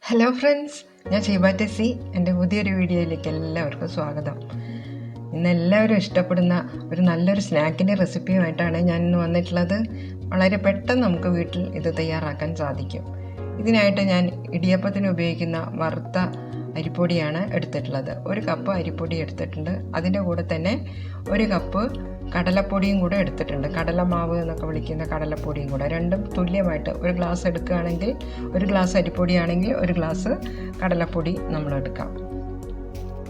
Hello friends, ഞാൻ ഷീബ ടെസ്സി. എൻ്റെ പുതിയൊരു വീഡിയോയിലേക്ക് എല്ലാവർക്കും സ്വാഗതം. ഇന്ന് എല്ലാവരും ഇഷ്ടപ്പെടുന്ന ഒരു നല്ലൊരു സ്നാക്കിൻ്റെ റെസിപ്പിയുമായിട്ടാണ് ഞാൻ ഇന്ന് വന്നിട്ടുള്ളത്. വളരെ പെട്ടെന്ന് നമുക്ക് വീട്ടിൽ ഇത് തയ്യാറാക്കാൻ സാധിക്കും. ഇതിനായിട്ട് ഞാൻ ഇടിയപ്പത്തിന് ഉപയോഗിക്കുന്ന വറുത്ത അരിപ്പൊടിയാണ് എടുത്തിട്ടുള്ളത്. 1 കപ്പ് അരിപ്പൊടി എടുത്തിട്ടുണ്ട്. അതിൻ്റെ കൂടെ തന്നെ 1 കപ്പ് കടലപ്പൊടിയും കൂടെ എടുത്തിട്ടുണ്ട്. കടലമാവ് എന്നൊക്കെ വിളിക്കുന്ന കടലപ്പൊടിയും കൂടെ, രണ്ടും തുല്യമായിട്ട് 1 ഗ്ലാസ് എടുക്കുകയാണെങ്കിൽ 1 ഗ്ലാസ് അരിപ്പൊടിയാണെങ്കിൽ 1 ഗ്ലാസ് കടലപ്പൊടി നമ്മൾ എടുക്കാം.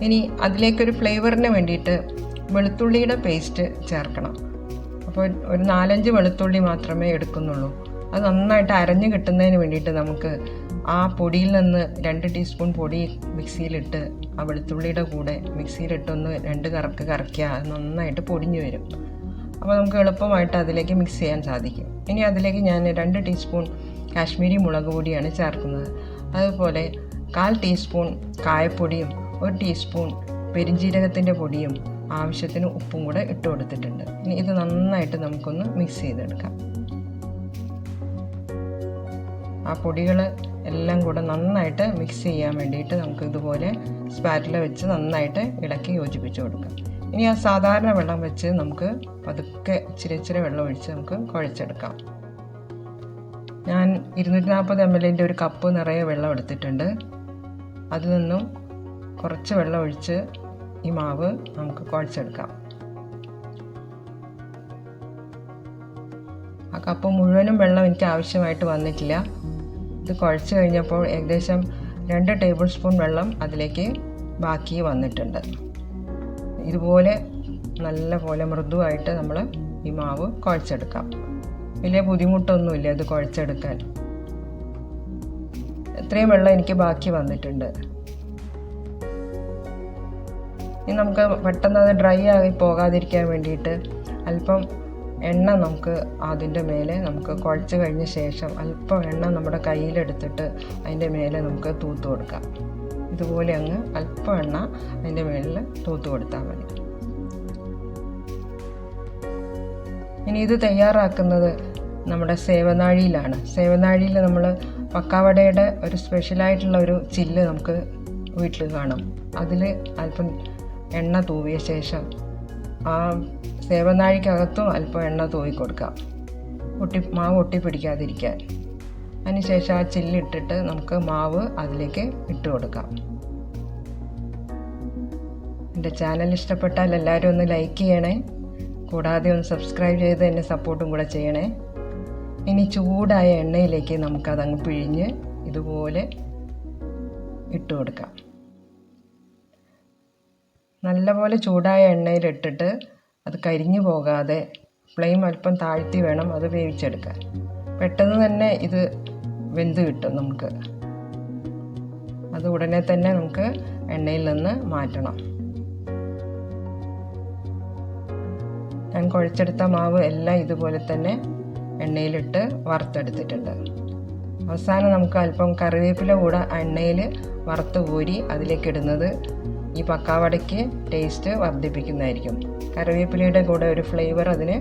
ഇനി അതിലേക്കൊരു ഫ്ലേവറിന് വേണ്ടിയിട്ട് വെളുത്തുള്ളിയുടെ പേസ്റ്റ് ചേർക്കണം. അപ്പോൾ ഒരു 4-5 വെളുത്തുള്ളി മാത്രമേ എടുക്കുന്നുള്ളൂ. അത് നന്നായിട്ട് അരഞ്ഞ് കിട്ടുന്നതിന് വേണ്ടിയിട്ട് നമുക്ക് ആ പൊടിയിൽ നിന്ന് 2 ടീസ്പൂൺ പൊടി മിക്സിയിലിട്ട് ആ വെളുത്തുള്ളിയുടെ കൂടെ മിക്സിയിലിട്ടൊന്ന് 2 കറക്ക് കറക്കിയാൽ അത് നന്നായിട്ട് പൊടിഞ്ഞു വരും. അപ്പോൾ നമുക്ക് എളുപ്പമായിട്ട് അതിലേക്ക് മിക്സ് ചെയ്യാൻ സാധിക്കും. ഇനി അതിലേക്ക് ഞാൻ 2 ടീസ്പൂൺ കാശ്മീരി മുളക് പൊടിയാണ് ചേർക്കുന്നത്. അതുപോലെ 1/4 ടീസ്പൂൺ കായപ്പൊടിയും 1 ടീസ്പൂൺ പെരിഞ്ജീരകത്തിൻ്റെ പൊടിയും ആവശ്യത്തിന് ഉപ്പും കൂടെ ഇട്ട് കൊടുത്തിട്ടുണ്ട്. ഇനി ഇത് നന്നായിട്ട് നമുക്കൊന്ന് മിക്സ് ചെയ്തെടുക്കാം. ആ പൊടികൾ എല്ലാം കൂടെ നന്നായിട്ട് മിക്സ് ചെയ്യാൻ വേണ്ടിയിട്ട് നമുക്ക് ഇതുപോലെ സ്പാറ്റില വെച്ച് നന്നായിട്ട് ഇളക്കി യോജിപ്പിച്ച് കൊടുക്കാം. ഇനി ആ സാധാരണ വെള്ളം വെച്ച് നമുക്ക് പതുക്കെ ഇച്ചിരി വെള്ളം ഒഴിച്ച് നമുക്ക് കുഴച്ചെടുക്കാം. ഞാൻ 240 ml ഒരു കപ്പ് നിറയെ വെള്ളം എടുത്തിട്ടുണ്ട്. അതിൽ നിന്നും കുറച്ച് വെള്ളം ഒഴിച്ച് ഈ മാവ് നമുക്ക് കുഴച്ചെടുക്കാം. ആ കപ്പ് മുഴുവനും വെള്ളം എനിക്ക് ആവശ്യമായിട്ട് വന്നിട്ടില്ല. ഇത് കുഴച്ച് കഴിഞ്ഞപ്പോൾ ഏകദേശം 2 ടേബിൾ സ്പൂൺ വെള്ളം അതിലേക്ക് ബാക്കി വന്നിട്ടുണ്ട്. ഇതുപോലെ നല്ല പോലെ മൃദുവായിട്ട് നമ്മൾ ഈ മാവ് കുഴച്ചെടുക്കാം. വലിയ ബുദ്ധിമുട്ടൊന്നുമില്ല ഇത് കുഴച്ചെടുക്കാൻ. ഇത്രയും വെള്ളം എനിക്ക് ബാക്കി വന്നിട്ടുണ്ട്. ഇനി നമുക്ക് പെട്ടെന്ന് അത് ഡ്രൈ ആയി പോകാതിരിക്കാൻ വേണ്ടിയിട്ട് അല്പം എണ്ണ നമുക്ക് അതിൻ്റെ മേലെ നമുക്ക് കുഴച്ച് കഴിഞ്ഞ ശേഷം അല്പം എണ്ണ നമ്മുടെ കയ്യിലെടുത്തിട്ട് അതിൻ്റെ മേലെ നമുക്ക് തൂത്ത് കൊടുക്കാം. ഇതുപോലെ അങ്ങ് അല്പം എണ്ണ അതിൻ്റെ മേലിൽ തൂത്ത് കൊടുത്താൽ മതി. ഇനി ഇത് തയ്യാറാക്കുന്നത് നമ്മുടെ സേവനാഴിയിലാണ്. സേവനാഴിയിൽ നമ്മൾ പക്കാവടയുടെ ഒരു സ്പെഷ്യലായിട്ടുള്ള ഒരു ചില്ല് നമുക്ക് വീട്ടിൽ കാണും. അതിൽ അല്പം എണ്ണ തൂവിയ ശേഷം ആ സേവനാഴിക്കകത്തും അല്പം എണ്ണ തൂവി കൊടുക്കാം, മാവ് ഒട്ടിപ്പിടിക്കാതിരിക്കാൻ. അതിനുശേഷം ആ ചില്ലിട്ടിട്ട് നമുക്ക് മാവ് അതിലേക്ക് ഇട്ട് കൊടുക്കാം. എൻ്റെ ചാനൽ ഇഷ്ടപ്പെട്ടാൽ എല്ലാവരും ഒന്ന് ലൈക്ക് ചെയ്യണേ. കൂടാതെ ഒന്ന് സബ്സ്ക്രൈബ് ചെയ്ത് എന്നെ സപ്പോർട്ടും കൂടെ ചെയ്യണേ. ഇനി ചൂടായ എണ്ണയിലേക്ക് നമുക്കതങ്ങ് പിഴിഞ്ഞ് ഇതുപോലെ ഇട്ട് കൊടുക്കാം. നല്ലപോലെ ചൂടായ എണ്ണയിലിട്ടിട്ട് അത് കരിഞ്ഞു പോകാതെ ഫ്ലെയിം അല്പം താഴ്ത്തി വേണം അത് വേവിച്ചെടുക്കാൻ. പെട്ടെന്ന് തന്നെ ഇത് വെന്ത് കിട്ടും നമുക്ക്. അത് ഉടനെ തന്നെ നമുക്ക് എണ്ണയിൽ നിന്ന് മാറ്റണം. ഞാൻ കുഴച്ചെടുത്ത മാവ് എല്ലാം ഇതുപോലെ തന്നെ എണ്ണയിലിട്ട് വറുത്തെടുത്തിട്ടുണ്ട്. അവസാനം നമുക്ക് അല്പം കറിവേപ്പില കൂടെ എണ്ണയിൽ വറുത്ത് കോരി അതിലേക്ക് ഇടുന്നത് ഈ പക്കാവടയ്ക്ക് ടേസ്റ്റ് വർദ്ധിപ്പിക്കുന്നതായിരിക്കും. കറിവേപ്പിലയുടെ കൂടെ ഒരു ഫ്ലേവർ അതിന്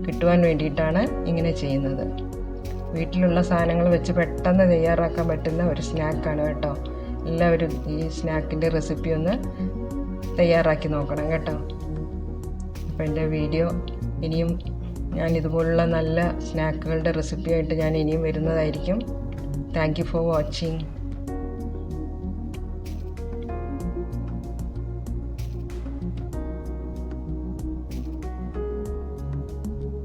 കിട്ടുവാൻ വേണ്ടിയിട്ടാണ് ഇങ്ങനെ ചെയ്യുന്നത്. വീട്ടിലുള്ള സാധനങ്ങൾ വെച്ച് പെട്ടെന്ന് തയ്യാറാക്കാൻ പറ്റുന്ന ഒരു സ്നാക്കാണ് കേട്ടോ. എല്ലാവരും ഈ സ്നാക്കിൻ്റെ റെസിപ്പി ഒന്ന് തയ്യാറാക്കി നോക്കണം കേട്ടോ. അപ്പോൾ എൻ്റെ വീഡിയോ ഇനിയും ഞാൻ ഇതുപോലുള്ള നല്ല സ്നാക്കുകളുടെ റെസിപ്പിയായിട്ട് ഞാൻ ഇനിയും വരുന്നതായിരിക്കും. Thank you for watching.